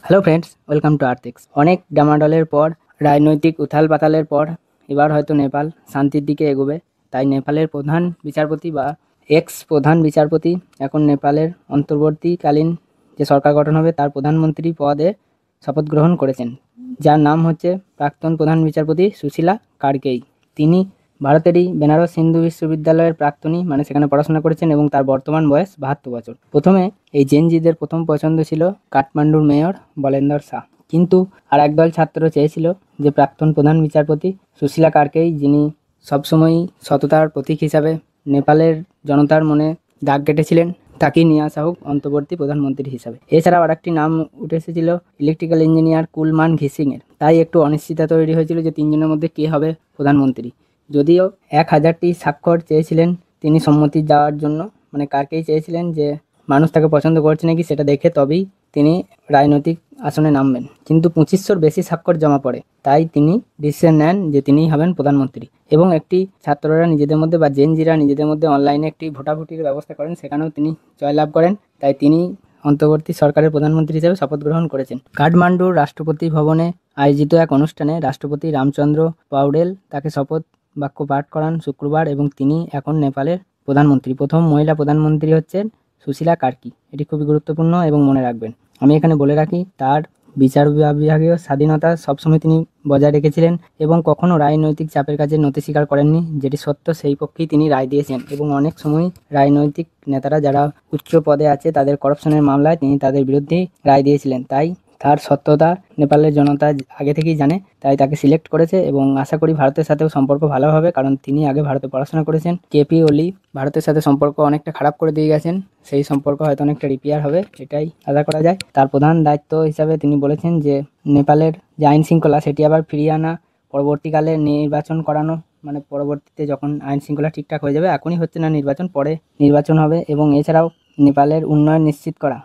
Hello friends, welcome to Arthiks. অনেক ডামাডলের পর, রাজনৈতিক উথাল পাতালের পর এবার হয়তো নেপাল শান্তির দিকে এগোবে। তাই নেপালের প্রধান বিচারপতি বা এক্স প্রধান বিচারপতি এখন নেপালের অন্তর্বর্তীকালীন যে সরকার গঠন হবে তার প্রধানমন্ত্রী পদে শপথ গ্রহণ করেছেন, যার নাম হচ্ছে প্রাক্তন প্রধান বিচারপতি সুশীলা কার্কেই। তিনি ভারতেরই বেনারস হিন্দু বিশ্ববিদ্যালয়ের প্রাক্তনী, মানে সেখানে পড়াশোনা করেছেন এবং তার বর্তমান বয়স 72 বছর। প্রথমে এই জেনজিদের প্রথম পছন্দ ছিল কাঠমান্ডুর মেয়র বলেন্দর শাহ, কিন্তু আর একদল ছাত্র চেয়েছিল যে প্রাক্তন প্রধান বিচারপতি সুশীলা কার্কেই, যিনি সবসময়ই সততার প্রতীক হিসাবে নেপালের জনতার মনে দাগ কেটেছিলেন, তাকেই নিয়ে আসা হোক অন্তর্বর্তী প্রধানমন্ত্রী হিসাবে। এছাড়াও আর একটি নাম উঠে এসেছিল ইলেকট্রিক্যাল ইঞ্জিনিয়ার কুলমান ঘিসিংয়ের। তাই একটু অনিশ্চয়তা তৈরি হয়েছিল যে তিনজনের মধ্যে কে হবে প্রধানমন্ত্রী। যদিও 1000টি স্বাক্ষর চেয়েছিলেন তিনি সম্মতি দেওয়ার জন্য, মানে কার্কেই চেয়েছিলেন যে মানুষ তাকে পছন্দ করছে নাকি সেটা দেখে তবেই তিনি রাজনৈতিক আসনে নামবেন, কিন্তু 2500-র বেশি স্বাক্ষর জমা পড়ে। তাই তিনি ডিসিশন নেন যে তিনিই হবেন প্রধানমন্ত্রী। এবং একটি ছাত্ররা নিজেদের মধ্যে বা জেনজিরা নিজেদের মধ্যে অনলাইনে একটি ভোটাভুটির ব্যবস্থা করেন, সেখানেও তিনি জয়লাভ করেন। তাই তিনি অন্তর্বর্তী সরকারের প্রধানমন্ত্রী হিসেবে শপথ গ্রহণ করেছেন। কাঠমান্ডুর রাষ্ট্রপতি ভবনে আয়োজিত এক অনুষ্ঠানে রাষ্ট্রপতি রামচন্দ্র পৌডেল তাকে শপথ বাক্য পাঠ করান শুক্রবার, এবং তিনি এখন নেপালের প্রধানমন্ত্রী। প্রথম মহিলা প্রধানমন্ত্রী হচ্ছেন সুশীলা কার্কি। এটি খুবই গুরুত্বপূর্ণ এবং মনে রাখবেন। আমি এখানে বলে রাখি, তার বিচার বিভাগীয় স্বাধীনতা সবসময় তিনি বজায় রেখেছিলেন এবং কখনো রাজনৈতিক চাপের কাছে নতি স্বীকার করেননি। যেটি সত্য সেই পক্ষেই তিনি রায় দিয়েছেন, এবং অনেক সময় রাজনৈতিক নেতারা যারা উচ্চ পদে আছে তাদের করাপশনের মামলায় তিনি তাদের বিরুদ্ধেই রায় দিয়েছিলেন। তাই তার সত্যতা নেপালের জনতা আগে থেকেই জানে, তাই তাকে সিলেক্ট করেছে এবং আশা করি ভারতের সাথেও সম্পর্ক ভালো হবে, কারণ তিনি আগে ভারতে পড়াশোনা করেছেন। কেপি ওলি ভারতের সাথে সম্পর্ক অনেকটা খারাপ করে দিয়ে গেছেন, সেই সম্পর্ক হয়তো অনেকটা রিপেয়ার হবে, এটাই আশা করা যায়। তার প্রধান দায়িত্ব হিসাবে তিনি বলেছেন যে নেপালের যে আইন শৃঙ্খলা সেটি আবার ফিরিয়ে আনা, পরবর্তীকালে নির্বাচন করানো, মানে পরবর্তীতে যখন আইন শৃঙ্খলা ঠিকঠাক হয়ে যাবে, এখনই হচ্ছে না নির্বাচন, পরে নির্বাচন হবে, এবং এছাড়াও নেপালের উন্নয়ন নিশ্চিত করা,